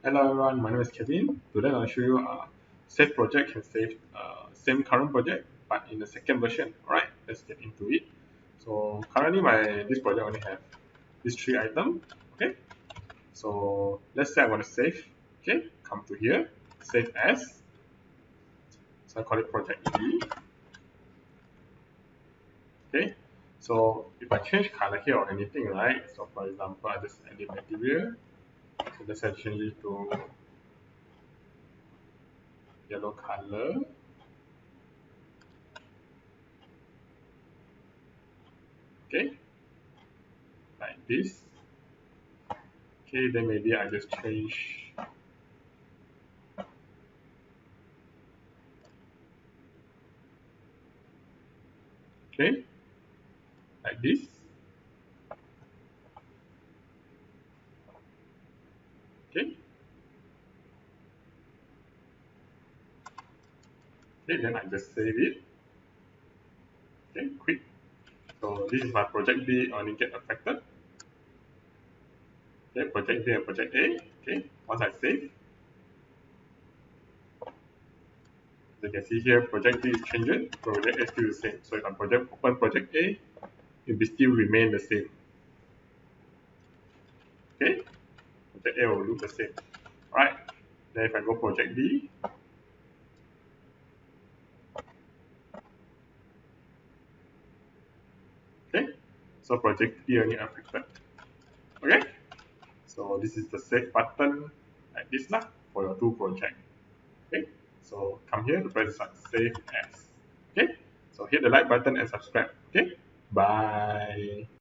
Hello everyone, my name is Kevin. Today I'll show you save project can save same current project but in the second version. Alright, let's get into it. So currently this project only have these three items. Okay, so let's say I want to save. Okay, come to here, save as. So I call it project E. Okay, so if I change color here or anything, right? So for example, I just edit material. So let's say I change it to yellow color. Okay, like this. Okay, then maybe I just change. Okay, like this. Okay, okay, then I just save it. Okay, quick. So this is my project B only get affected. Okay, project B and project A. Okay, once I save, you can see here project B is changing, project A is still the same. So if I open project A, it will still remain the same. Okay, project A will look the same. Right. Then if I go project B, okay, so project B only affected. Okay, so this is the save button like this lah for your two project. Okay, so come here to press save as. Okay, so hit the like button and subscribe. Okay, bye.